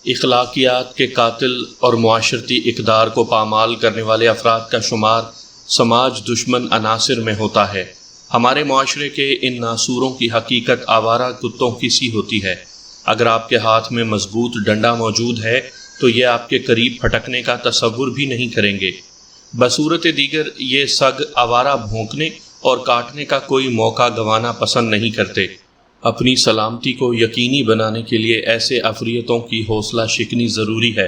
اخلاقیات کے قاتل اور معاشرتی اقدار کو پامال کرنے والے افراد کا شمار سماج دشمن عناصر میں ہوتا ہے۔ ہمارے معاشرے کے ان ناسوروں کی حقیقت آوارہ کتوں کی سی ہوتی ہے۔ اگر آپ کے ہاتھ میں مضبوط ڈنڈا موجود ہے تو یہ آپ کے قریب پھٹکنے کا تصور بھی نہیں کریں گے۔ بصورت دیگر یہ سگ آوارہ بھونکنے اور کاٹنے کا کوئی موقع گنوانا پسند نہیں کرتے۔ اپنی سلامتی کو یقینی بنانے کے لیے ایسے افریتوں کی حوصلہ شکنی ضروری ہے،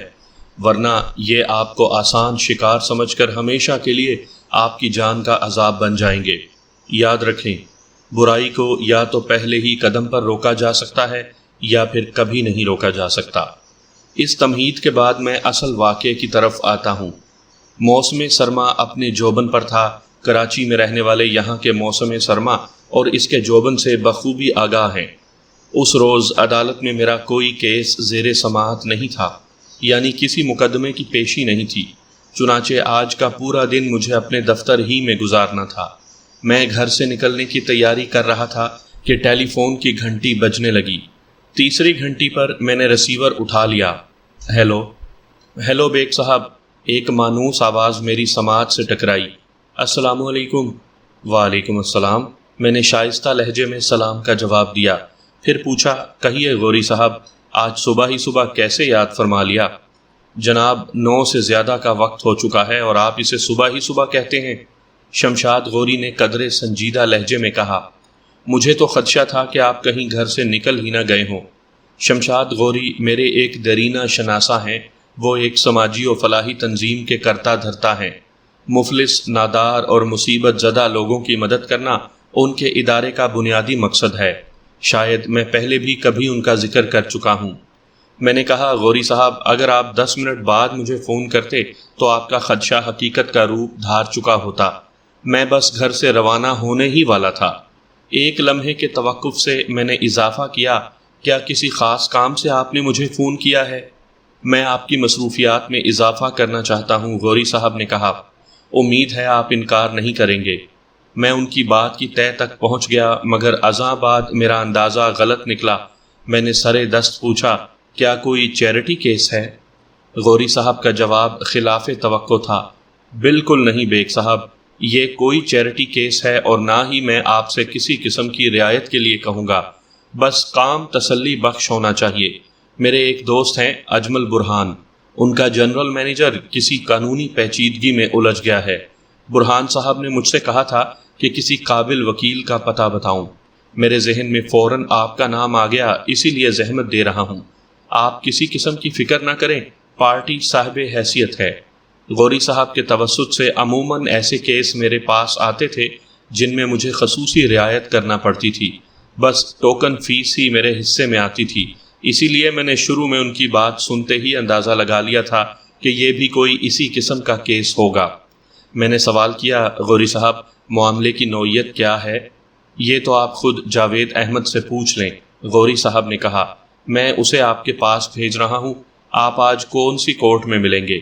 ورنہ یہ آپ کو آسان شکار سمجھ کر ہمیشہ کے لیے آپ کی جان کا عذاب بن جائیں گے۔ یاد رکھیں، برائی کو یا تو پہلے ہی قدم پر روکا جا سکتا ہے یا پھر کبھی نہیں روکا جا سکتا۔ اس تمہید کے بعد میں اصل واقعے کی طرف آتا ہوں۔ موسم سرما اپنے جوبن پر تھا۔ کراچی میں رہنے والے یہاں کے موسم سرما اور اس کے جوبن سے بخوبی آگاہ ہیں۔ اس روز عدالت میں میرا کوئی کیس زیر سماعت نہیں تھا، یعنی کسی مقدمے کی پیشی نہیں تھی۔ چنانچہ آج کا پورا دن مجھے اپنے دفتر ہی میں گزارنا تھا۔ میں گھر سے نکلنے کی تیاری کر رہا تھا کہ ٹیلی فون کی گھنٹی بجنے لگی۔ تیسری گھنٹی پر میں نے ریسیور اٹھا لیا۔ ہیلو بیگ صاحب، ایک مانوس آواز میری سماعت سے ٹکرائی۔ السلام علیکم۔ وعلیکم السلام، میں نے شائستہ لہجے میں سلام کا جواب دیا۔ پھر پوچھا، کہیے غوری صاحب، آج صبح ہی صبح کیسے یاد فرما لیا؟ جناب، 9 سے زیادہ کا وقت ہو چکا ہے اور آپ اسے صبح ہی صبح کہتے ہیں، شمشاد غوری نے قدرے سنجیدہ لہجے میں کہا۔ مجھے تو خدشہ تھا کہ آپ کہیں گھر سے نکل ہی نہ گئے ہوں۔ شمشاد غوری میرے ایک درینہ شناسہ ہیں۔ وہ ایک سماجی و فلاحی تنظیم کے کرتا دھرتا ہیں۔ مفلس، نادار اور مصیبت زدہ لوگوں کی مدد کرنا ان کے ادارے کا بنیادی مقصد ہے۔ شاید میں پہلے بھی کبھی ان کا ذکر کر چکا ہوں۔ میں نے کہا، غوری صاحب، اگر آپ 10 منٹ بعد مجھے فون کرتے تو آپ کا خدشہ حقیقت کا روپ دھار چکا ہوتا۔ میں بس گھر سے روانہ ہونے ہی والا تھا۔ ایک لمحے کے توقف سے میں نے اضافہ کیا، کیا کسی خاص کام سے آپ نے مجھے فون کیا ہے؟ میں آپ کی مصروفیات میں اضافہ کرنا چاہتا ہوں، غوری صاحب نے کہا۔ امید ہے آپ انکار نہیں کریں گے۔ میں ان کی بات کی تہہ تک پہنچ گیا، مگر ازاں بعد میرا اندازہ غلط نکلا۔ میں نے سرے دست پوچھا، کیا کوئی چیریٹی کیس ہے؟ غوری صاحب کا جواب خلاف توقع تھا۔ بالکل نہیں بیگ صاحب، یہ کوئی چیریٹی کیس ہے اور نہ ہی میں آپ سے کسی قسم کی رعایت کے لیے کہوں گا۔ بس کام تسلی بخش ہونا چاہیے۔ میرے ایک دوست ہیں اجمل برہان، ان کا جنرل مینیجر کسی قانونی پیچیدگی میں الجھ گیا ہے۔ برہان صاحب نے مجھ سے کہا تھا کہ کسی قابل وکیل کا پتہ بتاؤں۔ میرے ذہن میں فوراً آپ کا نام آ گیا، اسی لیے زحمت دے رہا ہوں۔ آپ کسی قسم کی فکر نہ کریں، پارٹی صاحب حیثیت ہے۔ غوری صاحب کے توسط سے عموماً ایسے کیس میرے پاس آتے تھے جن میں مجھے خصوصی رعایت کرنا پڑتی تھی۔ بس ٹوکن فیس ہی میرے حصے میں آتی تھی، اسی لیے میں نے شروع میں ان کی بات سنتے ہی اندازہ لگا لیا تھا کہ یہ بھی کوئی اسی قسم کا کیس ہوگا۔ میں نے سوال کیا، غوری صاحب، معاملے کی نوعیت کیا ہے؟ یہ تو آپ خود جاوید احمد سے پوچھ لیں، غوری صاحب نے کہا۔ میں اسے آپ کے پاس بھیج رہا ہوں۔ آپ آج کون سی کورٹ میں ملیں گے؟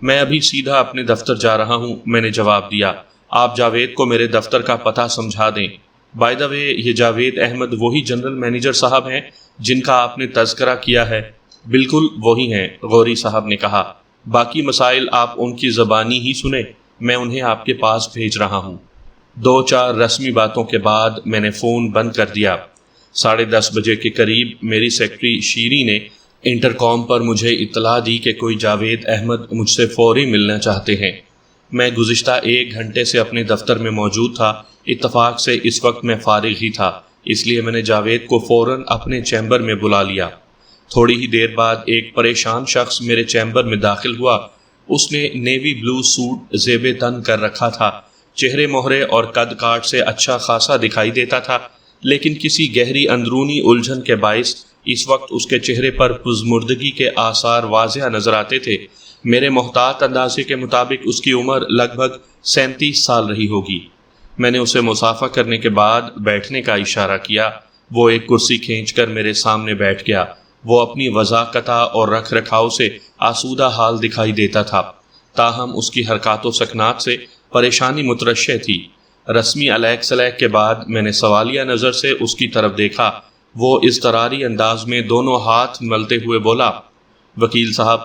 میں ابھی سیدھا اپنے دفتر جا رہا ہوں، میں نے جواب دیا۔ آپ جاوید کو میرے دفتر کا پتہ سمجھا دیں۔ بائی دا وے، یہ جاوید احمد وہی جنرل مینیجر صاحب ہیں جن کا آپ نے تذکرہ کیا ہے؟ بالکل وہی ہیں، غوری صاحب نے کہا۔ باقی مسائل آپ ان کی زبانی ہی سنیں، میں انہیں آپ کے پاس بھیج رہا ہوں۔ 2-4 رسمی باتوں کے بعد میں نے فون بند کر دیا۔ 10:30 بجے کے قریب میری سیکرٹری شیری نے انٹرکام پر مجھے اطلاع دی کہ کوئی جاوید احمد مجھ سے فوری ملنا چاہتے ہیں۔ میں گزشتہ 1 گھنٹے سے اپنے دفتر میں موجود تھا۔ اتفاق سے اس وقت میں فارغ ہی تھا، اس لیے میں نے جاوید کو فوراً اپنے چیمبر میں بلا لیا۔ تھوڑی ہی دیر بعد ایک پریشان شخص میرے چیمبر میں داخل ہوا۔ اس نے نیوی بلو سوٹ زیب تن کر رکھا تھا۔ چہرے مہرے اور قد کاٹ سے اچھا خاصا دکھائی دیتا تھا، لیکن کسی گہری اندرونی الجھن کے باعث اس وقت اس کے چہرے پر پزمردگی کے آثار واضح نظر آتے تھے۔ میرے محتاط اندازے کے مطابق اس کی عمر لگ بھگ 37 سال رہی ہوگی۔ میں نے اسے مصافحہ کرنے کے بعد بیٹھنے کا اشارہ کیا۔ وہ ایک کرسی کھینچ کر میرے سامنے بیٹھ گیا۔ وہ اپنی وضاقتہ اور رکھ رکھاؤ سے آسودہ حال دکھائی دیتا تھا، تاہم اس کی حرکات و سکنات سے پریشانی مترشح تھی۔ رسمی علیک سلیک کے بعد میں نے سوالیہ نظر سے اس کی طرف دیکھا۔ وہ اضطراری انداز میں دونوں ہاتھ ملتے ہوئے بولا، وکیل صاحب،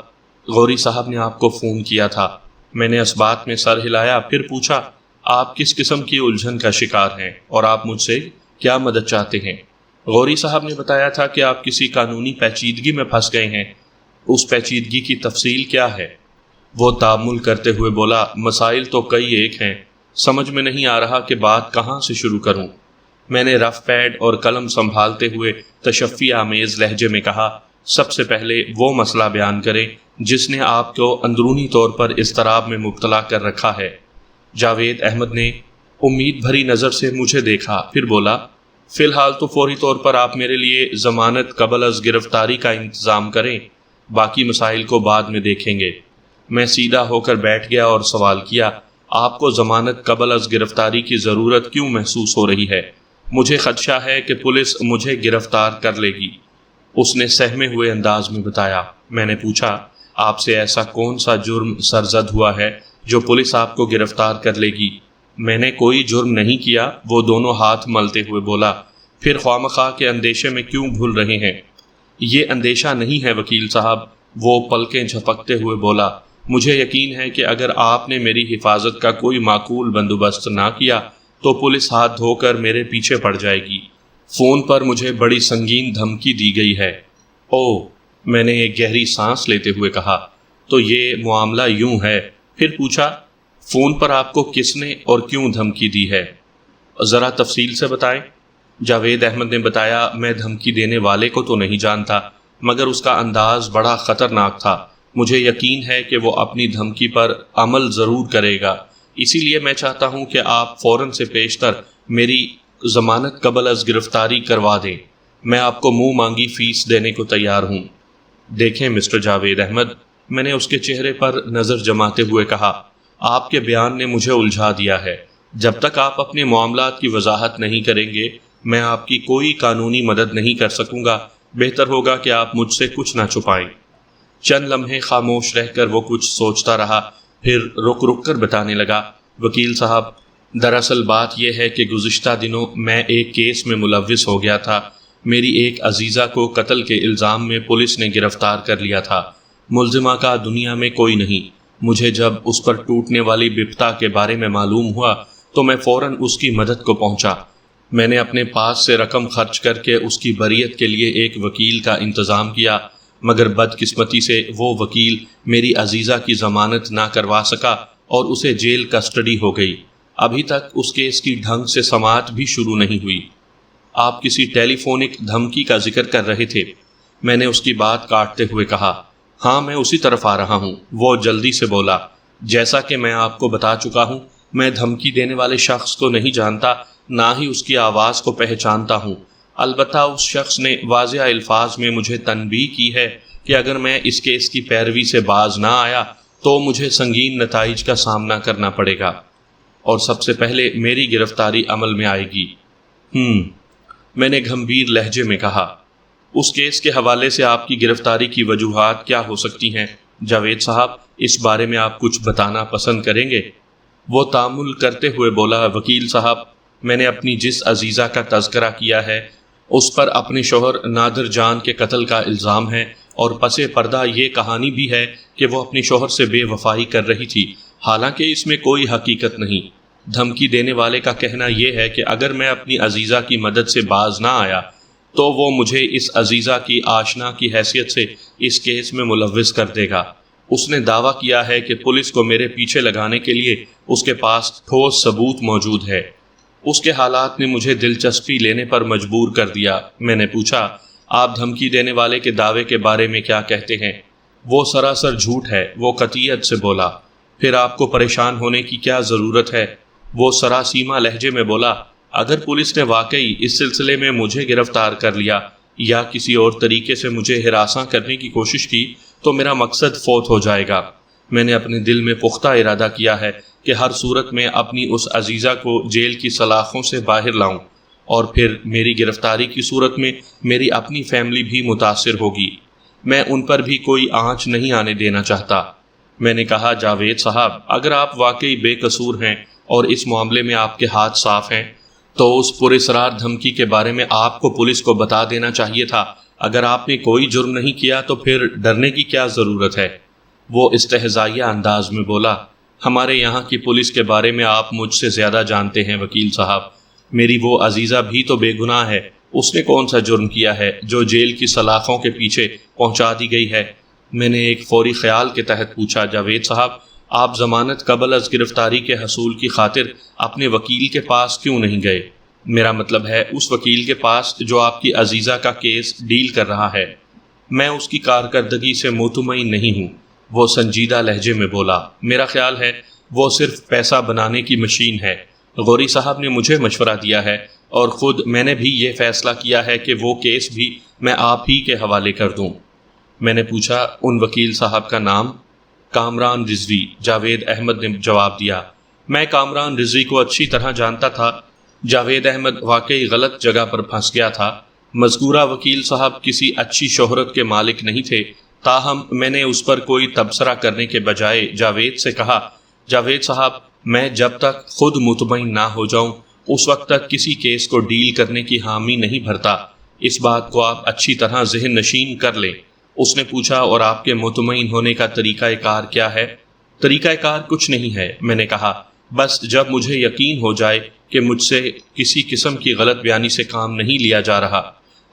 غوری صاحب نے آپ کو فون کیا تھا۔ میں نے اس بات میں سر ہلایا، پھر پوچھا آپ کس قسم کی الجھن کا شکار ہیں اور آپ مجھ سے کیا مدد چاہتے ہیں؟ غوری صاحب نے بتایا تھا کہ آپ کسی قانونی پیچیدگی میں پھنس گئے ہیں۔ اس پیچیدگی کی تفصیل کیا ہے؟ وہ تامل کرتے ہوئے بولا، مسائل تو کئی ایک ہیں، سمجھ میں نہیں آ رہا کہ بات کہاں سے شروع کروں۔ میں نے رف پیڈ اور قلم سنبھالتے ہوئے تشفی آمیز لہجے میں کہا، سب سے پہلے وہ مسئلہ بیان کریں جس نے آپ کو اندرونی طور پر اضطراب میں مبتلا کر رکھا ہے۔ جاوید احمد نے امید بھری نظر سے مجھے دیکھا، پھر بولا، فی الحال تو فوری طور پر آپ میرے لیے ضمانت قبل از گرفتاری کا انتظام کریں، باقی مسائل کو بعد میں دیکھیں گے۔ میں سیدھا ہو کر بیٹھ گیا اور سوال کیا، آپ کو ضمانت قبل از گرفتاری کی ضرورت کیوں محسوس ہو رہی ہے؟ مجھے خدشہ ہے کہ پولیس مجھے گرفتار کر لے گی، اس نے سہمے ہوئے انداز میں بتایا۔ میں نے پوچھا، آپ سے ایسا کون سا جرم سرزد ہوا ہے جو پولیس آپ کو گرفتار کر لے گی؟ میں نے کوئی جرم نہیں کیا، وہ دونوں ہاتھ ملتے ہوئے بولا۔ پھر خوامخواہ کے اندیشے میں کیوں بھول رہے ہیں؟ یہ اندیشہ نہیں ہے وکیل صاحب، وہ پلکیں جھپکتے ہوئے بولا، مجھے یقین ہے کہ اگر آپ نے میری حفاظت کا کوئی معقول بندوبست نہ کیا تو پولیس ہاتھ دھو کر میرے پیچھے پڑ جائے گی۔ فون پر مجھے بڑی سنگین دھمکی دی گئی ہے۔ اوہ، میں نے ایک گہری سانس لیتے ہوئے کہا، تو یہ معاملہ یوں ہے؟ پھر پوچھا، فون پر آپ کو کس نے اور کیوں دھمکی دی ہے؟ ذرا تفصیل سے بتائیں۔ جاوید احمد نے بتایا، میں دھمکی دینے والے کو تو نہیں جانتا، مگر اس کا انداز بڑا خطرناک تھا۔ مجھے یقین ہے کہ وہ اپنی دھمکی پر عمل ضرور کرے گا، اسی لیے میں چاہتا ہوں کہ آپ فوراً سے پیشتر میری ضمانت قبل از گرفتاری کروا دیں۔ میں آپ کو منہ مانگی فیس دینے کو تیار ہوں۔ دیکھیں مسٹر جاوید احمد، میں نے اس کے چہرے پر نظر جماتے ہوئے کہا، آپ کے بیان نے مجھے الجھا دیا ہے۔ جب تک آپ اپنے معاملات کی وضاحت نہیں کریں گے، میں آپ کی کوئی قانونی مدد نہیں کر سکوں گا۔ بہتر ہوگا کہ آپ مجھ سے کچھ نہ چھپائیں۔ چند لمحے خاموش رہ کر وہ کچھ سوچتا رہا، پھر رک رک کر بتانے لگا، وکیل صاحب، دراصل بات یہ ہے کہ گزشتہ دنوں میں ایک کیس میں ملوث ہو گیا تھا۔ میری ایک عزیزہ کو قتل کے الزام میں پولیس نے گرفتار کر لیا تھا۔ ملزمہ کا دنیا میں کوئی نہیں۔ مجھے جب اس پر ٹوٹنے والی بپتا کے بارے میں معلوم ہوا تو میں فوراً اس کی مدد کو پہنچا۔ میں نے اپنے پاس سے رقم خرچ کر کے اس کی بریت کے لیے ایک وکیل کا انتظام کیا، مگر بدقسمتی سے وہ وکیل میری عزیزہ کی ضمانت نہ کروا سکا اور اسے جیل کسٹڈی ہو گئی۔ ابھی تک اس کیس کی ڈھنگ سے سماعت بھی شروع نہیں ہوئی۔ آپ کسی ٹیلی فونک دھمکی کا ذکر کر رہے تھے؟ میں نے اس کی بات کاٹتے ہوئے کہا، ہاں میں اسی طرف آ رہا ہوں۔ وہ جلدی سے بولا، جیسا کہ میں آپ کو بتا چکا ہوں، میں دھمکی دینے والے شخص کو نہیں جانتا، نہ ہی اس کی آواز کو پہچانتا ہوں۔ البتہ اس شخص نے واضح الفاظ میں مجھے تنبیہ کی ہے کہ اگر میں اس کیس کی پیروی سے باز نہ آیا تو مجھے سنگین نتائج کا سامنا کرنا پڑے گا اور سب سے پہلے میری گرفتاری عمل میں آئے گی۔ میں نے گھمبیر لہجے میں کہا، اس کیس کے حوالے سے آپ کی گرفتاری کی وجوہات کیا ہو سکتی ہیں؟ جاوید صاحب، اس بارے میں آپ کچھ بتانا پسند کریں گے؟ وہ تامل کرتے ہوئے بولا، وکیل صاحب، میں نے اپنی جس عزیزہ کا تذکرہ کیا ہے اس پر اپنے شوہر نادر جان کے قتل کا الزام ہے، اور پس پردہ یہ کہانی بھی ہے کہ وہ اپنے شوہر سے بے وفائی کر رہی تھی، حالانکہ اس میں کوئی حقیقت نہیں۔ دھمکی دینے والے کا کہنا یہ ہے کہ اگر میں اپنی عزیزہ کی مدد سے باز نہ آیا تو وہ مجھے اس عزیزہ کی آشنا کی حیثیت سے اس کیس میں ملوث کر دے گا۔ اس نے دعویٰ کیا ہے کہ پولیس کو میرے پیچھے لگانے کے لیے اس کے پاس ٹھوس ثبوت موجود ہے۔ اس کے حالات نے مجھے دلچسپی لینے پر مجبور کر دیا۔ میں نے پوچھا، آپ دھمکی دینے والے کے دعوے کے بارے میں کیا کہتے ہیں؟ وہ سراسر جھوٹ ہے، وہ قطعیت سے بولا۔ پھر آپ کو پریشان ہونے کی کیا ضرورت ہے؟ وہ سراسیمہ لہجے میں بولا، اگر پولیس نے واقعی اس سلسلے میں مجھے گرفتار کر لیا یا کسی اور طریقے سے مجھے ہراساں کرنے کی کوشش کی تو میرا مقصد فوت ہو جائے گا۔ میں نے اپنے دل میں پختہ ارادہ کیا ہے کہ ہر صورت میں اپنی اس عزیزہ کو جیل کی سلاخوں سے باہر لاؤں، اور پھر میری گرفتاری کی صورت میں میری اپنی فیملی بھی متاثر ہوگی۔ میں ان پر بھی کوئی آنچ نہیں آنے دینا چاہتا۔ میں نے کہا، جاوید صاحب، اگر آپ واقعی بے قصور ہیں اور اس معاملے میں آپ کے ہاتھ صاف ہیں تو اس پراسرار دھمکی کے بارے میں آپ کو پولیس کو بتا دینا چاہیے تھا، اگر آپ نے کوئی جرم نہیں کیا تو پھر ڈرنے کی کیا ضرورت ہے؟ وہ استہزائیہ انداز میں بولا، ہمارے یہاں کی پولیس کے بارے میں آپ مجھ سے زیادہ جانتے ہیں وکیل صاحب۔ میری وہ عزیزہ بھی تو بے گناہ ہے، اس نے کون سا جرم کیا ہے جو جیل کی سلاخوں کے پیچھے پہنچا دی گئی ہے؟ میں نے ایک فوری خیال کے تحت پوچھا، جاوید صاحب آپ ضمانت قبل از گرفتاری کے حصول کی خاطر اپنے وکیل کے پاس کیوں نہیں گئے؟ میرا مطلب ہے اس وکیل کے پاس جو آپ کی عزیزہ کا کیس ڈیل کر رہا ہے۔ میں اس کی کارکردگی سے مطمئن نہیں ہوں، وہ سنجیدہ لہجے میں بولا۔ میرا خیال ہے وہ صرف پیسہ بنانے کی مشین ہے۔ غوری صاحب نے مجھے مشورہ دیا ہے اور خود میں نے بھی یہ فیصلہ کیا ہے کہ وہ کیس بھی میں آپ ہی کے حوالے کر دوں۔ میں نے پوچھا، ان وکیل صاحب کا نام؟ کامران رضوی، جاوید احمد نے جواب دیا۔ میں کامران رضوی کو اچھی طرح جانتا تھا۔ جاوید احمد واقعی غلط جگہ پر پھنس گیا تھا۔ مذکورہ وکیل صاحب کسی اچھی شہرت کے مالک نہیں تھے، تاہم میں نے اس پر کوئی تبصرہ کرنے کے بجائے جاوید سے کہا، جاوید صاحب میں جب تک خود مطمئن نہ ہو جاؤں اس وقت تک کسی کیس کو ڈیل کرنے کی حامی نہیں بھرتا۔ اس بات کو آپ اچھی طرح ذہن نشین کر لیں۔ اس نے پوچھا، اور آپ کے مطمئن ہونے کا طریقہ کار کیا ہے؟ طریقہ کار کچھ نہیں ہے، میں نے کہا، بس جب مجھے یقین ہو جائے کہ مجھ سے کسی قسم کی غلط بیانی سے کام نہیں لیا جا رہا،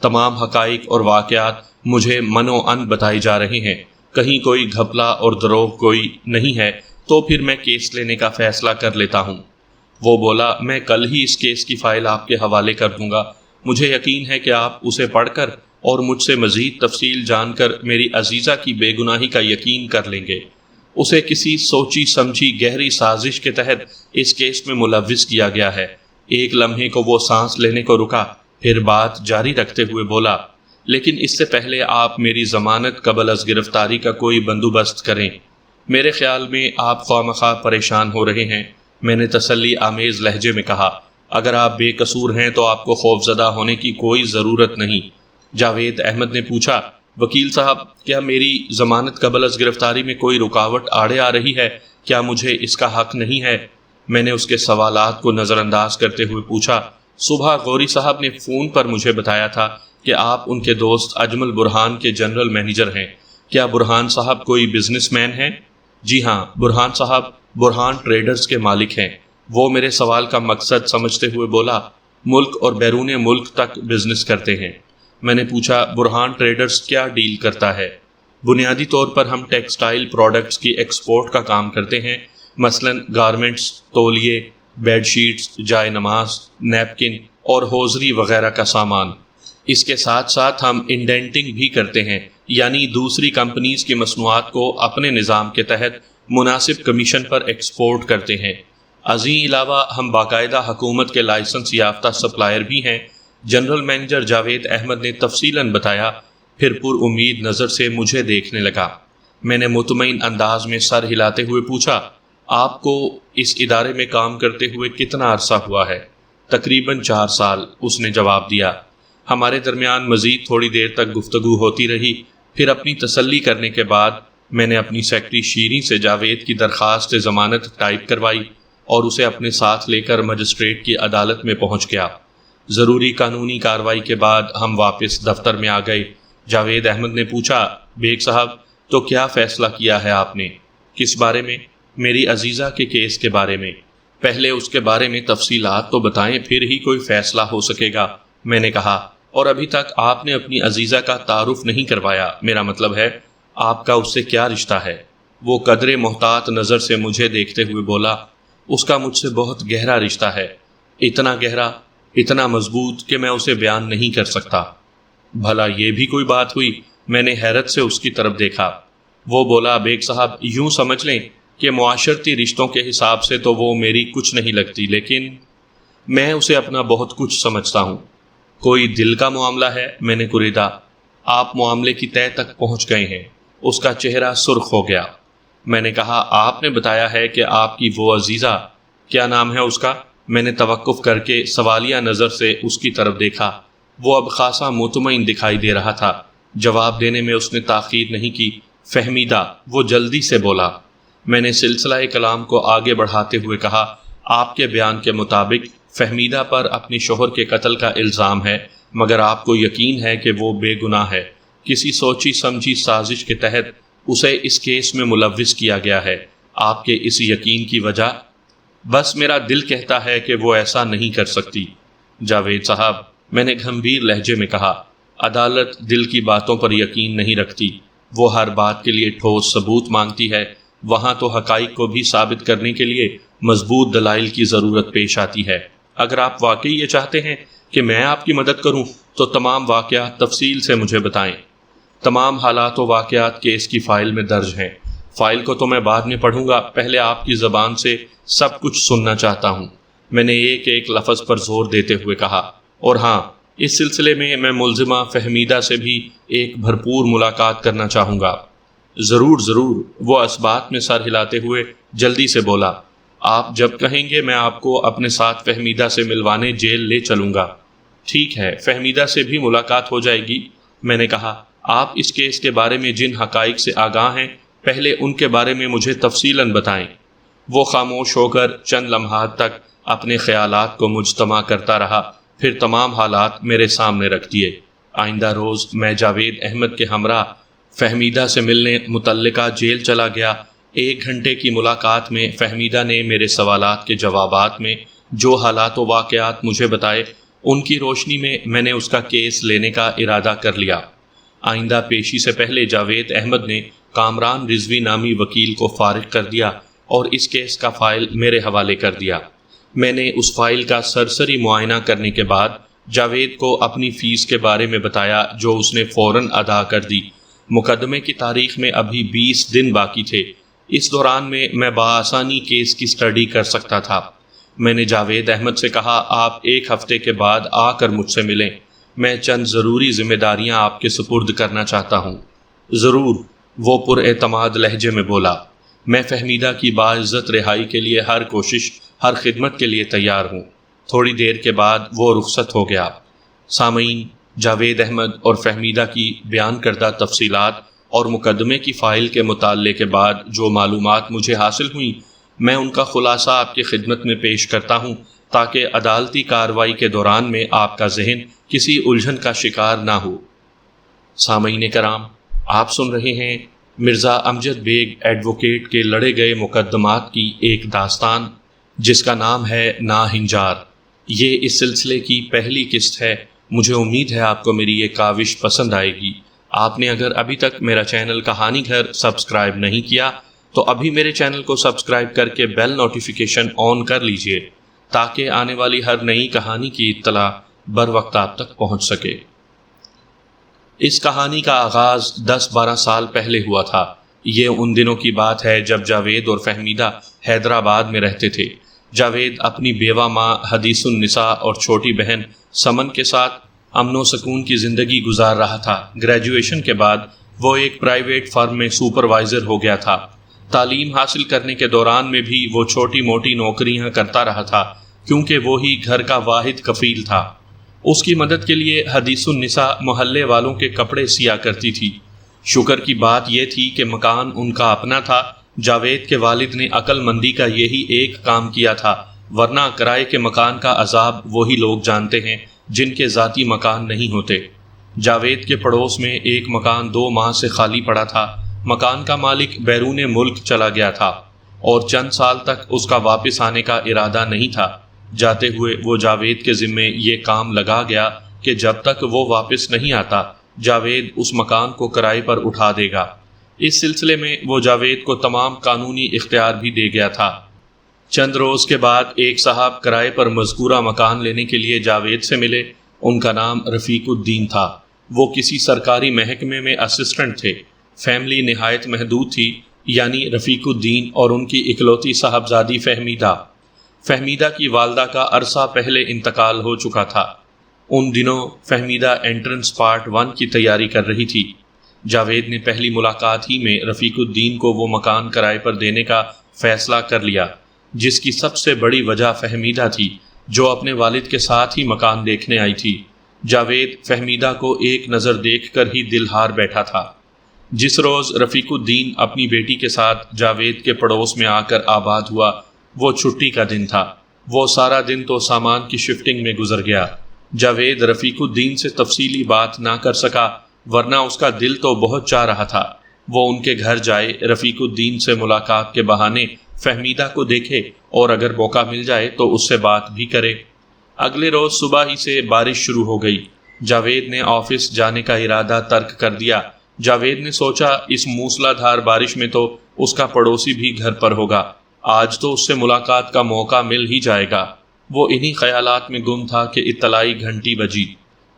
تمام حقائق اور واقعات مجھے منو ان بتائے جا رہے ہیں، کہیں کوئی گھپلا اور دروغ کوئی نہیں ہے، تو پھر میں کیس لینے کا فیصلہ کر لیتا ہوں۔ وہ بولا، میں کل ہی اس کیس کی فائل آپ کے حوالے کر دوں گا۔ مجھے یقین ہے کہ آپ اسے پڑھ کر اور مجھ سے مزید تفصیل جان کر میری عزیزہ کی بے گناہی کا یقین کر لیں گے۔ اسے کسی سوچی سمجھی گہری سازش کے تحت اس کیس میں ملوث کیا گیا ہے۔ ایک لمحے کو وہ سانس لینے کو رکا، پھر بات جاری رکھتے ہوئے بولا، لیکن اس سے پہلے آپ میری ضمانت قبل از گرفتاری کا کوئی بندوبست کریں۔ میرے خیال میں آپ خواہ پریشان ہو رہے ہیں، میں نے تسلی آمیز لہجے میں کہا۔ اگر آپ بے قصور ہیں تو آپ کو خوفزدہ ہونے کی کوئی ضرورت نہیں۔ جاوید احمد نے پوچھا، وکیل صاحب کیا میری ضمانت قبل از گرفتاری میں کوئی رکاوٹ آڑے آ رہی ہے؟ کیا مجھے اس کا حق نہیں ہے؟ میں نے اس کے سوالات کو نظر انداز کرتے ہوئے پوچھا، صبح غوری صاحب نے فون پر مجھے بتایا تھا کہ آپ ان کے دوست اجمل برہان کے جنرل مینیجر ہیں۔ کیا برہان صاحب کوئی بزنس مین ہیں؟ جی ہاں، برہان صاحب برہان ٹریڈرز کے مالک ہیں۔ وہ میرے سوال کا مقصد سمجھتے ہوئے بولا، ملک اور بیرون ملک تک بزنس کرتے ہیں۔ میں نے پوچھا، برہان ٹریڈرز کیا ڈیل کرتا ہے؟ بنیادی طور پر ہم ٹیکسٹائل پروڈکٹس کی ایکسپورٹ کا کام کرتے ہیں، مثلا گارمنٹس، تولیے، بیڈ شیٹس، جائے نماز، نیپکن اور ہوزری وغیرہ کا سامان۔ اس کے ساتھ ساتھ ہم انڈینٹنگ بھی کرتے ہیں، یعنی دوسری کمپنیز کی مصنوعات کو اپنے نظام کے تحت مناسب کمیشن پر ایکسپورٹ کرتے ہیں۔ ازیں علاوہ ہم باقاعدہ حکومت کے لائسنس یافتہ سپلائر بھی ہیں۔ جنرل مینیجر جاوید احمد نے تفصیلاً بتایا، پھر پر امید نظر سے مجھے دیکھنے لگا۔ میں نے مطمئن انداز میں سر ہلاتے ہوئے پوچھا، آپ کو اس ادارے میں کام کرتے ہوئے کتنا عرصہ ہوا ہے؟ تقریباً 4 سال، اس نے جواب دیا۔ ہمارے درمیان مزید تھوڑی دیر تک گفتگو ہوتی رہی، پھر اپنی تسلی کرنے کے بعد میں نے اپنی سیکرٹری شیریں سے جاوید کی درخواست ضمانت ٹائپ کروائی اور اسے اپنے ساتھ لے کر مجسٹریٹ کی عدالت میں پہنچ گیا۔ ضروری قانونی کارروائی کے بعد ہم واپس دفتر میں آ گئے۔ جاوید احمد نے پوچھا، بیگ صاحب تو کیا فیصلہ کیا ہے آپ نے؟ کس بارے میں؟ میری عزیزہ کے کیس کے بارے میں۔ پہلے اس کے بارے میں تفصیلات تو بتائیں، پھر ہی کوئی فیصلہ ہو سکے گا، میں نے کہا۔ اور ابھی تک آپ نے اپنی عزیزہ کا تعارف نہیں کروایا، میرا مطلب ہے آپ کا اس سے کیا رشتہ ہے؟ وہ قدرے محتاط نظر سے مجھے دیکھتے ہوئے بولا، اس کا مجھ سے بہت گہرا رشتہ ہے، اتنا گہرا، اتنا مضبوط کہ میں اسے بیان نہیں کر سکتا۔ بھلا یہ بھی کوئی بات ہوئی؟ میں نے حیرت سے اس کی طرف دیکھا۔ وہ بولا، بیگ صاحب یوں سمجھ لیں کہ معاشرتی رشتوں کے حساب سے تو وہ میری کچھ نہیں لگتی، لیکن میں اسے اپنا بہت کچھ سمجھتا ہوں۔ کوئی دل کا معاملہ ہے؟ میں نے کریدا۔ آپ معاملے کی تہہ تک پہنچ گئے ہیں۔ اس کا چہرہ سرخ ہو گیا۔ میں نے کہا، آپ نے بتایا ہے کہ آپ کی وہ عزیزہ، کیا نام ہے اس کا؟ میں نے توقف کر کے سوالیہ نظر سے اس کی طرف دیکھا۔ وہ اب خاصا مطمئن دکھائی دے رہا تھا۔ جواب دینے میں اس نے تاخیر نہیں کی۔ فہمیدہ، وہ جلدی سے بولا۔ میں نے سلسلہ کلام کو آگے بڑھاتے ہوئے کہا، آپ کے بیان کے مطابق فہمیدہ پر اپنے شوہر کے قتل کا الزام ہے، مگر آپ کو یقین ہے کہ وہ بے گناہ ہے، کسی سوچی سمجھی سازش کے تحت اسے اس کیس میں ملوث کیا گیا ہے۔ آپ کے اس یقین کی وجہ؟ بس میرا دل کہتا ہے کہ وہ ایسا نہیں کر سکتی۔ جاوید صاحب، میں نے گھمبیر لہجے میں کہا، عدالت دل کی باتوں پر یقین نہیں رکھتی، وہ ہر بات کے لیے ٹھوس ثبوت مانگتی ہے۔ وہاں تو حقائق کو بھی ثابت کرنے کے لیے مضبوط دلائل کی ضرورت پیش آتی ہے۔ اگر آپ واقعی یہ چاہتے ہیں کہ میں آپ کی مدد کروں تو تمام واقعات تفصیل سے مجھے بتائیں۔ تمام حالات و واقعات کیس کی فائل میں درج ہیں۔ فائل کو تو میں بعد میں پڑھوں گا، پہلے آپ کی زبان سے سب کچھ سننا چاہتا ہوں، میں نے ایک ایک لفظ پر زور دیتے ہوئے کہا۔ اور ہاں، اس سلسلے میں ملزمہ فہمیدہ سے بھی ایک بھرپور ملاقات کرنا چاہوں گا۔ ضرور ضرور، وہ اثبات میں سر ہلاتے ہوئے جلدی سے بولا۔ آپ جب کہیں گے میں آپ کو اپنے ساتھ فہمیدہ سے ملوانے جیل لے چلوں گا۔ ٹھیک ہے، فہمیدہ سے بھی ملاقات ہو جائے گی، میں نے کہا۔ آپ اس کیس کے بارے میں جن حقائق سے آگاہ ہیں پہلے ان کے بارے میں مجھے تفصیلاً بتائیں۔ وہ خاموش ہو کر چند لمحات تک اپنے خیالات کو مجتمع کرتا رہا، پھر تمام حالات میرے سامنے رکھ دیے۔ آئندہ روز میں جاوید احمد کے ہمراہ فہمیدہ سے ملنے متعلقہ جیل چلا گیا۔ 1 گھنٹے کی ملاقات میں فہمیدہ نے میرے سوالات کے جوابات میں جو حالات و واقعات مجھے بتائے، ان کی روشنی میں میں نے اس کا کیس لینے کا ارادہ کر لیا۔ آئندہ پیشی سے پہلے جاوید احمد نے کامران رضوی نامی وکیل کو فارغ کر دیا اور اس کیس کا فائل میرے حوالے کر دیا۔ میں نے اس فائل کا سرسری معائنہ کرنے کے بعد جاوید کو اپنی فیس کے بارے میں بتایا، جو اس نے فوراً ادا کر دی۔ مقدمے کی تاریخ میں ابھی 20 دن باقی تھے۔ اس دوران میں بآسانی کیس کی اسٹڈی کر سکتا تھا۔ میں نے جاوید احمد سے کہا، آپ 1 ہفتے کے بعد آ کر مجھ سے ملیں، میں چند ضروری ذمہ داریاں آپ کے سپرد کرنا چاہتا ہوں۔ ضرور، وہ پر اعتماد لہجے میں بولا۔ میں فہمیدہ کی باعزت رہائی کے لیے ہر کوشش، ہر خدمت کے لیے تیار ہوں۔ تھوڑی دیر کے بعد وہ رخصت ہو گیا۔ سامعین، جاوید احمد اور فہمیدہ کی بیان کردہ تفصیلات اور مقدمے کی فائل کے مطالعے کے بعد جو معلومات مجھے حاصل ہوئیں، میں ان کا خلاصہ آپ کی خدمت میں پیش کرتا ہوں تاکہ عدالتی کارروائی کے دوران میں آپ کا ذہن کسی الجھن کا شکار نہ ہو۔ سامعین کرام، آپ سن رہے ہیں مرزا امجد بیگ ایڈوکیٹ کے لڑے گئے مقدمات کی ایک داستان جس کا نام ہے ناہنجار۔ یہ اس سلسلے کی پہلی قسط ہے۔ مجھے امید ہے آپ کو میری یہ کاوش پسند آئے گی۔ آپ نے اگر ابھی تک میرا چینل کہانی گھر سبسکرائب نہیں کیا تو ابھی میرے چینل کو سبسکرائب کر کے بیل نوٹیفیکیشن آن کر لیجئے تاکہ آنے والی ہر نئی کہانی کی اطلاع بر وقت آپ تک پہنچ سکے۔ اس کہانی کا آغاز 10-12 سال پہلے ہوا تھا۔ یہ ان دنوں کی بات ہے جب جاوید اور فہمیدہ حیدرآباد میں رہتے تھے۔ جاوید اپنی بیوہ ماں حدیث النساء اور چھوٹی بہن سمن کے ساتھ امن و سکون کی زندگی گزار رہا تھا۔ گریجویشن کے بعد وہ ایک پرائیویٹ فرم میں سپروائزر ہو گیا تھا۔ تعلیم حاصل کرنے کے دوران میں بھی وہ چھوٹی موٹی نوکریاں کرتا رہا تھا کیونکہ وہی گھر کا واحد کفیل تھا۔ اس کی مدد کے لیے حدیث النساء محلے والوں کے کپڑے سیا کرتی تھی۔ شکر کی بات یہ تھی کہ مکان ان کا اپنا تھا۔ جاوید کے والد نے عقل مندی کا یہی ایک کام کیا تھا، ورنہ کرائے کے مکان کا عذاب وہی لوگ جانتے ہیں جن کے ذاتی مکان نہیں ہوتے۔ جاوید کے پڑوس میں ایک مکان 2 ماہ سے خالی پڑا تھا۔ مکان کا مالک بیرون ملک چلا گیا تھا اور چند سال تک اس کا واپس آنے کا ارادہ نہیں تھا۔ جاتے ہوئے وہ جاوید کے ذمے یہ کام لگا گیا کہ جب تک وہ واپس نہیں آتا جاوید اس مکان کو کرائے پر اٹھا دے گا۔ اس سلسلے میں وہ جاوید کو تمام قانونی اختیار بھی دے گیا تھا۔ چند روز کے بعد ایک صاحب کرائے پر مذکورہ مکان لینے کے لیے جاوید سے ملے۔ ان کا نام رفیق الدین تھا۔ وہ کسی سرکاری محکمے میں اسسٹنٹ تھے۔ فیملی نہایت محدود تھی، یعنی رفیق الدین اور ان کی اکلوتی صاحبزادی فہمیدہ۔ فہمیدہ کی والدہ کا عرصہ پہلے انتقال ہو چکا تھا۔ ان دنوں فہمیدہ انٹرنس پارٹ 1 کی تیاری کر رہی تھی۔ جاوید نے پہلی ملاقات ہی میں رفیق الدین کو وہ مکان کرائے پر دینے کا فیصلہ کر لیا، جس کی سب سے بڑی وجہ فہمیدہ تھی، جو اپنے والد کے ساتھ ہی مکان دیکھنے آئی تھی۔ جاوید فہمیدہ کو ایک نظر دیکھ کر ہی دل ہار بیٹھا تھا۔ جس روز رفیق الدین اپنی بیٹی کے ساتھ جاوید کے پڑوس میں آ کر آباد ہوا، وہ چھٹی کا دن تھا۔ وہ سارا دن تو سامان کی شفٹنگ میں گزر گیا۔ جاوید رفیق الدین سے تفصیلی بات نہ کر سکا، ورنہ اس کا دل تو بہت چاہ رہا تھا وہ ان کے گھر جائے، رفیق الدین سے ملاقات کے بہانے فہمیدہ کو دیکھے اور اگر موقع مل جائے تو اس سے بات بھی کرے۔ اگلے روز صبح ہی سے بارش شروع ہو گئی۔ جاوید نے آفس جانے کا ارادہ ترک کر دیا۔ جاوید نے سوچا اس موسلا دھار بارش میں تو اس کا پڑوسی بھی گھر پر ہوگا، آج تو اس سے ملاقات کا موقع مل ہی جائے گا۔ وہ انہی خیالات میں گم تھا کہ اطلاعی گھنٹی بجی۔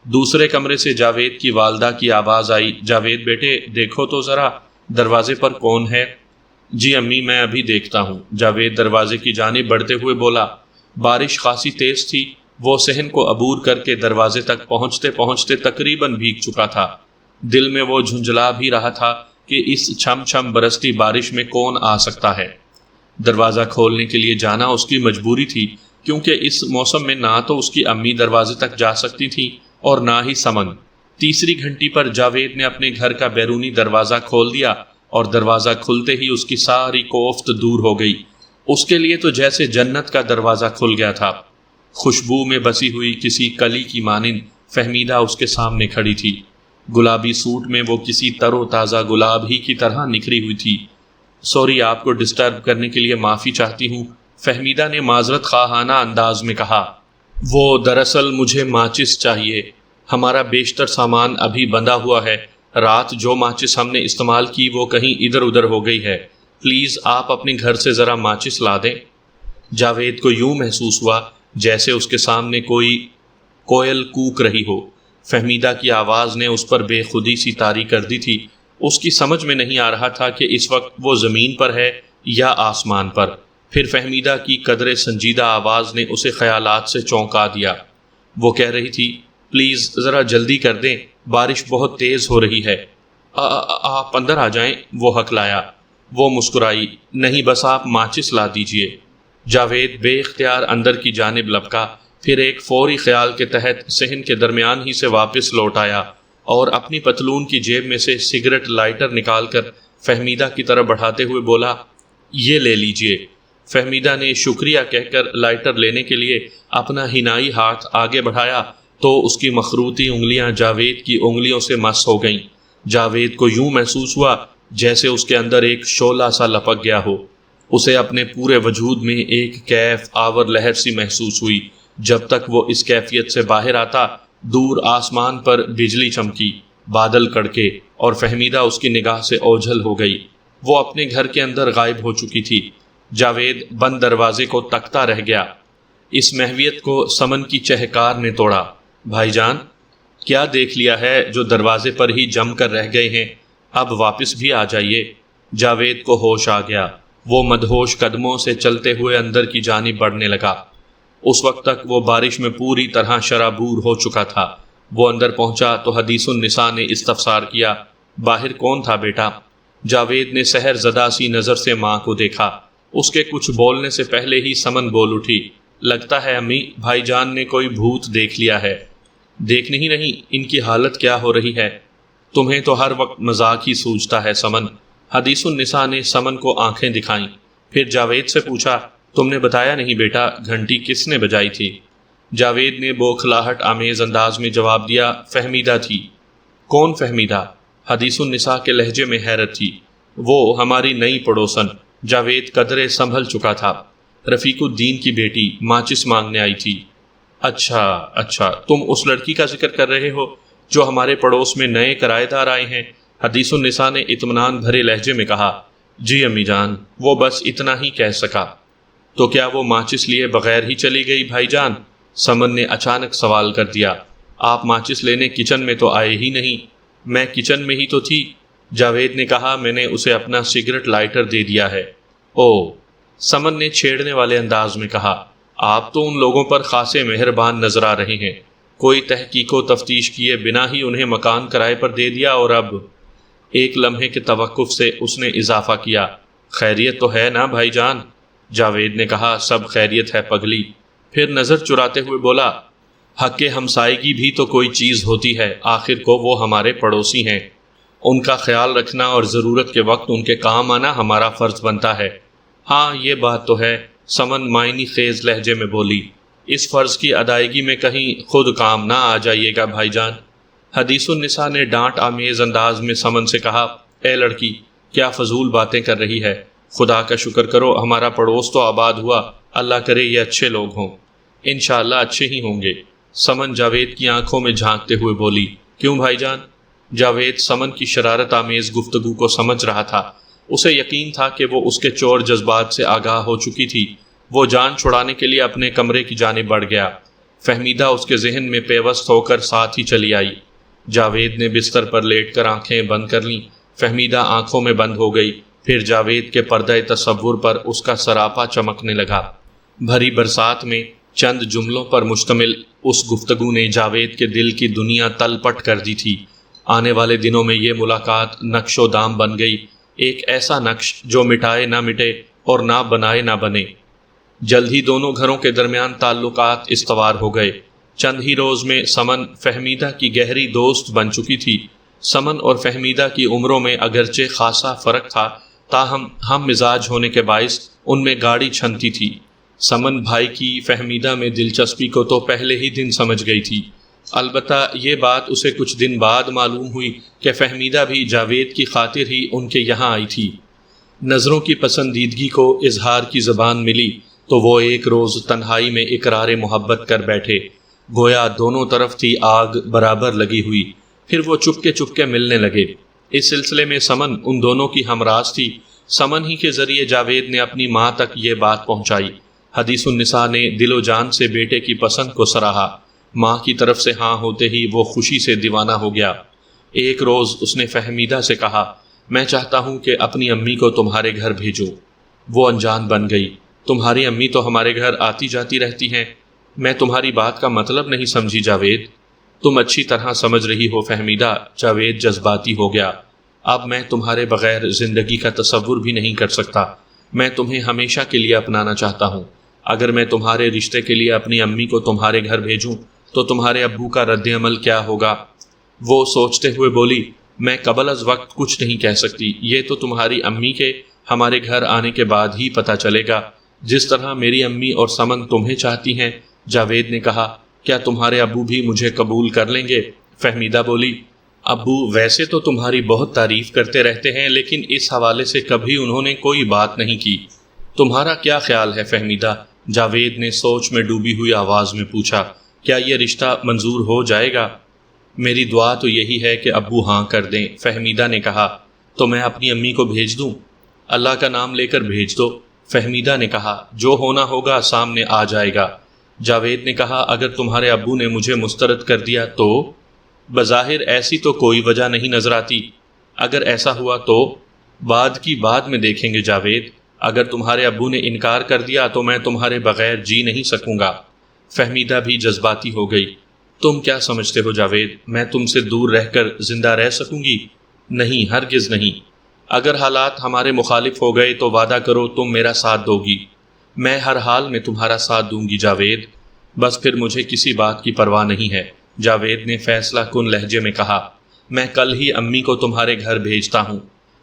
دوسرے کمرے سے جاوید کی والدہ کی آواز آئی، جاوید بیٹے دیکھو تو ذرا دروازے پر کون ہے؟ جی امی میں ابھی دیکھتا ہوں، جاوید دروازے کی جانب بڑھتے ہوئے بولا۔ بارش خاصی تیز تھی، وہ صحن کو عبور کر کے دروازے تک پہنچتے پہنچتے تقریباً بھیگ چکا تھا۔ دل میں وہ جھنجھلا بھی رہا تھا کہ اس چھم چھم برستی بارش میں کون آ سکتا ہے۔ دروازہ کھولنے کے لیے جانا اس کی مجبوری تھی، کیونکہ اس موسم میں نہ تو اس کی امی دروازے تک جا سکتی تھی اور نہ ہی سمن۔ تیسری گھنٹی پر جاوید نے اپنے گھر کا بیرونی دروازہ کھول دیا اور دروازہ کھلتے ہی اس کی ساری کوفت دور ہو گئی۔ اس کے لیے تو جیسے جنت کا دروازہ کھل گیا تھا۔ خوشبو میں بسی ہوئی کسی کلی کی مانند فہمیدہ اس کے سامنے کھڑی تھی۔ گلابی سوٹ میں وہ کسی تر و تازہ گلاب ہی کی طرح نکھری ہوئی تھی۔ سوری، آپ کو ڈسٹرب کرنے کے لیے معافی چاہتی ہوں، فہمیدہ نے معذرت خواہانہ انداز میں کہا۔ وہ دراصل مجھے ماچس چاہیے، ہمارا بیشتر سامان ابھی بندھا ہوا ہے، رات جو ماچس ہم نے استعمال کی وہ کہیں ادھر ادھر ہو گئی ہے، پلیز آپ اپنے گھر سے ذرا ماچس لا دیں۔ جاوید کو یوں محسوس ہوا جیسے اس کے سامنے کوئی کوئل کوک رہی ہو۔ فہمیدہ کی آواز نے اس پر بے خودی سی طاری کر دی تھی۔ اس کی سمجھ میں نہیں آ رہا تھا کہ اس وقت وہ زمین پر ہے یا آسمان پر۔ پھر فہمیدہ کی قدرے سنجیدہ آواز نے اسے خیالات سے چونکا دیا۔ وہ کہہ رہی تھی، پلیز ذرا جلدی کر دیں، بارش بہت تیز ہو رہی ہے۔ آپ اندر آ جائیں، وہ ہکلایا۔ وہ مسکرائی، نہیں بس آپ ماچس لا دیجئے۔ جاوید بے اختیار اندر کی جانب لپکا، پھر ایک فوری خیال کے تحت صحن کے درمیان ہی سے واپس لوٹ آیا اور اپنی پتلون کی جیب میں سے سگریٹ لائٹر نکال کر فہمیدہ کی طرف بڑھاتے ہوئے بولا، یہ لے لیجئے۔ فہمیدہ نے شکریہ کہہ کر لائٹر لینے کے لیے اپنا ہنائی ہاتھ آگے بڑھایا تو اس کی مخروطی انگلیاں جاوید کی انگلیوں سے مس ہو گئیں۔ جاوید کو یوں محسوس ہوا جیسے اس کے اندر ایک شعلہ سا لپک گیا ہو۔ اسے اپنے پورے وجود میں ایک کیف آور لہر سی محسوس ہوئی۔ جب تک وہ اس کیفیت سے باہر آتا، دور آسمان پر بجلی چمکی، بادل کڑکے اور فہمیدہ اس کی نگاہ سے اوجھل ہو گئی۔ وہ اپنے گھر کے اندر غائب ہو چکی تھی۔ جاوید بند دروازے کو تکتا رہ گیا۔ اس محویت کو سمن کی چہکار نے توڑا۔ بھائی جان، کیا دیکھ لیا ہے جو دروازے پر ہی جم کر رہ گئے ہیں؟ اب واپس بھی آ جائیے۔ جاوید کو ہوش آ گیا۔ وہ مدہوش قدموں سے چلتے ہوئے اندر کی جانب بڑھنے لگا۔ اس وقت تک وہ بارش میں پوری طرح شرابور ہو چکا تھا۔ وہ اندر پہنچا تو حدیث النساء نے استفسار کیا، باہر کون تھا بیٹا؟ جاوید نے سحر زدہ سی نظر سے ماں کو دیکھا۔ اس کے کچھ بولنے سے پہلے ہی سمن بول اٹھی، لگتا ہے امی بھائی جان نے کوئی بھوت دیکھ لیا ہے۔ دیکھنے ہی نہیں، ان کی حالت کیا ہو رہی ہے؟ تمہیں تو ہر وقت مذاق ہی سوجتا ہے سمن۔ حدیث النساء نے سمن کو آنکھیں دکھائیں، پھر جاوید سے پوچھا، تم نے بتایا نہیں بیٹا، گھنٹی کس نے بجائی تھی؟ جاوید نے بوکھلاہٹ آمیز انداز میں جواب دیا، فہمیدہ تھی۔ کون فہمیدہ؟ حدیث النساء کے لہجے میں حیرت تھی۔ وہ ہماری نئی پڑوسن۔ جاوید قدرے سنبھل چکا تھا۔ رفیق الدین کی بیٹی ماچس مانگنے آئی تھی۔ اچھا، تم اس لڑکی کا ذکر کر رہے ہو جو ہمارے پڑوس میں نئے کرایہ دار آئے ہیں؟ حدیث النساء نے اطمینان بھرے لہجے میں کہا۔ جی امی جان، وہ بس اتنا ہی کہہ سکا۔ تو کیا وہ ماچس لیے بغیر ہی چلی گئی بھائی جان؟ سمن نے اچانک سوال کر دیا۔ آپ ماچس لینے کچن میں تو آئے ہی نہیں۔ میں کچن میں ہی تو تھی۔ جاوید نے کہا، میں نے اسے اپنا سگریٹ لائٹر دے دیا ہے۔ او، سمن نے چھیڑنے والے انداز میں کہا، آپ تو ان لوگوں پر خاصے مہربان نظر آ رہے ہیں، کوئی تحقیق و تفتیش کیے بنا ہی انہیں مکان کرائے پر دے دیا، اور اب ایک لمحے کے توقف سے اس نے اضافہ کیا، خیریت تو ہے نا بھائی جان؟ جاوید نے کہا، سب خیریت ہے پگلی۔ پھر نظر چراتے ہوئے بولا، حق ہمسائیگی بھی تو کوئی چیز ہوتی ہے، آخر کو وہ ہمارے پڑوسی ہیں، ان کا خیال رکھنا اور ضرورت کے وقت ان کے کام آنا ہمارا فرض بنتا ہے۔ ہاں یہ بات تو ہے، سمن معنی خیز لہجے میں بولی۔ اس فرض کی ادائیگی میں کہیں خود کام نہ آ جائیے گا بھائی جان۔ حدیث النساء نے ڈانٹ آمیز انداز میں سمن سے کہا، اے لڑکی، کیا فضول باتیں کر رہی ہے؟ خدا کا شکر کرو، ہمارا پڑوس تو آباد ہوا، اللہ کرے یہ اچھے لوگ ہوں۔ انشاءاللہ اچھے ہی ہوں گے۔ سمن جاوید کی آنکھوں میں جھانکتے ہوئے بولی، کیوں بھائی جان؟ جاوید سمن کی شرارت آمیز گفتگو کو سمجھ رہا تھا۔ اسے یقین تھا کہ وہ اس کے چور جذبات سے آگاہ ہو چکی تھی۔ وہ جان چھڑانے کے لیے اپنے کمرے کی جانب بڑھ گیا۔ فہمیدہ اس کے ذہن میں پیوست ہو کر ساتھ ہی چلی آئی۔ جاوید نے بستر پر لیٹ کر آنکھیں بند کر لیں۔ فہمیدہ آنکھوں میں بند ہو گئی۔ پھر جاوید کے پردہ تصور پر اس کا سراپا چمکنے لگا۔ بھری برسات میں چند جملوں پر مشتمل اس گفتگو نے جاوید کے دل کی دنیا تل پٹ کر دی تھی۔ آنے والے دنوں میں یہ ملاقات نقش و دام بن گئی، ایک ایسا نقش جو مٹائے نہ مٹے اور نہ بنائے نہ بنے۔ جلد ہی دونوں گھروں کے درمیان تعلقات استوار ہو گئے۔ چند ہی روز میں سمن فہمیدہ کی گہری دوست بن چکی تھی۔ سمن اور فہمیدہ کی عمروں میں اگرچہ خاصا فرق تھا، تاہم ہم مزاج ہونے کے باعث ان میں گاڑی چھنتی تھی۔ سمن بھائی کی فہمیدہ میں دلچسپی کو تو پہلے ہی دن سمجھ گئی تھی، البتہ یہ بات اسے کچھ دن بعد معلوم ہوئی کہ فہمیدہ بھی جاوید کی خاطر ہی ان کے یہاں آئی تھی۔ نظروں کی پسندیدگی کو اظہار کی زبان ملی تو وہ ایک روز تنہائی میں اقرار محبت کر بیٹھے، گویا دونوں طرف تھی آگ برابر لگی ہوئی۔ پھر وہ چپ کے ملنے لگے۔ اس سلسلے میں سمن ان دونوں کی ہمراز تھی۔ سمن ہی کے ذریعے جاوید نے اپنی ماں تک یہ بات پہنچائی۔ حدیث النساء نے دل و جان سے بیٹے کی پسند کو سراہا۔ ماں کی طرف سے ہاں ہوتے ہی وہ خوشی سے دیوانہ ہو گیا۔ ایک روز اس نے فہمیدہ سے کہا، میں چاہتا ہوں کہ اپنی امی کو تمہارے گھر بھیجو۔ وہ انجان بن گئی، تمہاری امی تو ہمارے گھر آتی جاتی رہتی ہیں۔ میں تمہاری بات کا مطلب نہیں سمجھی جاوید۔ تم اچھی طرح سمجھ رہی ہو فہمیدہ۔ جاوید جذباتی ہو گیا۔ اب میں تمہارے بغیر زندگی کا تصور بھی نہیں کر سکتا۔ میں تمہیں ہمیشہ کے لیے اپنانا چاہتا ہوں۔ اگر میں تمہارے رشتے کے لیے اپنی امی کو تمہارے گھر بھیجوں تو تمہارے ابو کا رد عمل کیا ہوگا؟ وہ سوچتے ہوئے بولی، میں قبل از وقت کچھ نہیں کہہ سکتی، یہ تو تمہاری امی کے ہمارے گھر آنے کے بعد ہی پتہ چلے گا، جس طرح میری امی اور سمن تمہیں چاہتی ہیں۔ جاوید نے کہا، کیا تمہارے ابو بھی مجھے قبول کر لیں گے؟ فہمیدہ بولی، ابو ویسے تو تمہاری بہت تعریف کرتے رہتے ہیں، لیکن اس حوالے سے کبھی انہوں نے کوئی بات نہیں کی۔ تمہارا کیا خیال ہے فہمیدہ؟ جاوید نے سوچ میں ڈوبی ہوئی آواز میں پوچھا، کیا یہ رشتہ منظور ہو جائے گا؟ میری دعا تو یہی ہے کہ ابو ہاں کر دیں، فہمیدہ نے کہا۔ تو میں اپنی امی کو بھیج دوں؟ اللہ کا نام لے کر بھیج دو، فہمیدہ نے کہا، جو ہونا ہوگا سامنے آ جائے گا۔ جاوید نے کہا، اگر تمہارے ابو نے مجھے مسترد کر دیا تو؟ بظاہر ایسی تو کوئی وجہ نہیں نظر آتی۔ اگر ایسا ہوا تو بعد کی بعد میں دیکھیں گے جاوید۔ اگر تمہارے ابو نے انکار کر دیا تو میں تمہارے بغیر جی نہیں سکوں گا۔ فہمیدہ بھی جذباتی ہو گئی۔ تم کیا سمجھتے ہو جاوید، میں تم سے دور رہ کر زندہ رہ سکوں گی؟ نہیں، ہرگز نہیں۔ اگر حالات ہمارے مخالف ہو گئے تو وعدہ کرو تم میرا ساتھ دو گی۔ میں ہر حال میں تمہارا ساتھ دوں گی جاوید، بس پھر مجھے کسی بات کی پرواہ نہیں ہے۔ جاوید نے فیصلہ کن لہجے میں کہا، میں کل ہی امی کو تمہارے گھر بھیجتا ہوں۔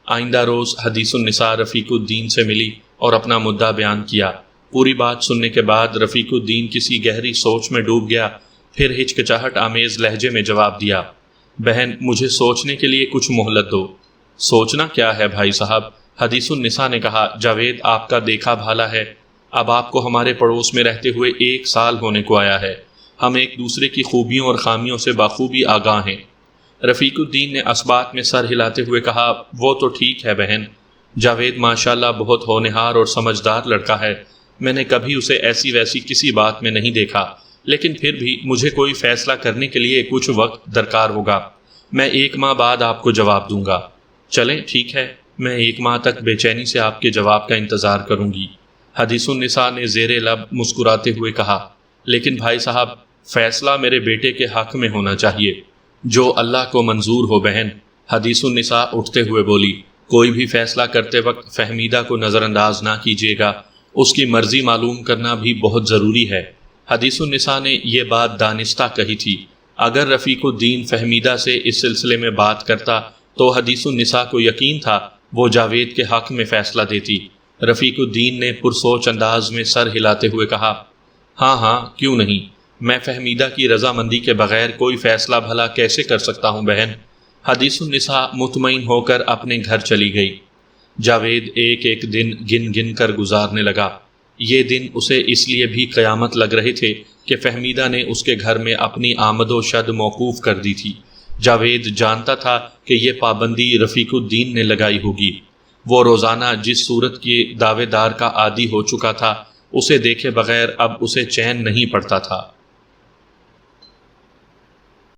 آئندہ روز حدیث النساء رفیق الدین سے ملی اور اپنا مدعا بیان کیا۔ پوری بات سننے کے بعد رفیق الدین کسی گہری سوچ میں ڈوب گیا، پھر ہچکچاہٹ آمیز لہجے میں جواب دیا، بہن مجھے سوچنے کے لیے کچھ مہلت دو۔ سوچنا کیا ہے بھائی صاحب؟ حدیث النساء نے کہا، جاوید آپ کا دیکھا بھالا ہے، اب آپ کو ہمارے پڑوس میں رہتے ہوئے 1 سال ہونے کو آیا ہے، ہم ایک دوسرے کی خوبیوں اور خامیوں سے بخوبی آگاہ ہیں۔ رفیق الدین نے اسبات میں سر ہلاتے ہوئے کہا، وہ تو ٹھیک ہے بہن، جاوید ماشاءاللہ بہت ہونہار اور سمجھدار لڑکا ہے، میں نے کبھی اسے ایسی ویسی کسی بات میں نہیں دیکھا، لیکن پھر بھی مجھے کوئی فیصلہ کرنے کے لیے کچھ وقت درکار ہوگا، میں 1 ماہ بعد آپ کو جواب دوں گا۔ چلیں ٹھیک ہے، میں 1 ماہ تک بے چینی سے آپ کے جواب کا انتظار کروں گی۔ حدیث النساء نے زیر لب مسکراتے ہوئے کہا، لیکن بھائی صاحب فیصلہ میرے بیٹے کے حق میں ہونا چاہیے، جو اللہ کو منظور ہو بہن۔ حدیث النساء اٹھتے ہوئے بولی، کوئی بھی فیصلہ کرتے وقت فہمیدہ کو نظر انداز نہ کیجیے گا، اس کی مرضی معلوم کرنا بھی بہت ضروری ہے۔ حدیث النساء نے یہ بات دانستہ کہی تھی۔ اگر رفیق الدین فہمیدہ سے اس سلسلے میں بات کرتا تو حدیث النساء کو یقین تھا وہ جاوید کے حق میں فیصلہ دیتی۔ رفیق الدین نے پرسوچ انداز میں سر ہلاتے ہوئے کہا، ہاں ہاں، کیوں نہیں، میں فہمیدہ کی رضامندی کے بغیر کوئی فیصلہ بھلا کیسے کر سکتا ہوں بہن۔ حدیث النساء مطمئن ہو کر اپنے گھر چلی گئی۔ جاوید ایک ایک دن گن گن کر گزارنے لگا۔ یہ دن اسے اس لیے بھی قیامت لگ رہے تھے کہ فہمیدہ نے اس کے گھر میں اپنی آمد و شد موقوف کر دی تھی۔ جاوید جانتا تھا کہ یہ پابندی رفیق الدین نے لگائی ہوگی۔ وہ روزانہ جس صورت کی دعوے دار کا عادی ہو چکا تھا، اسے دیکھے بغیر اب اسے چین نہیں پڑتا تھا۔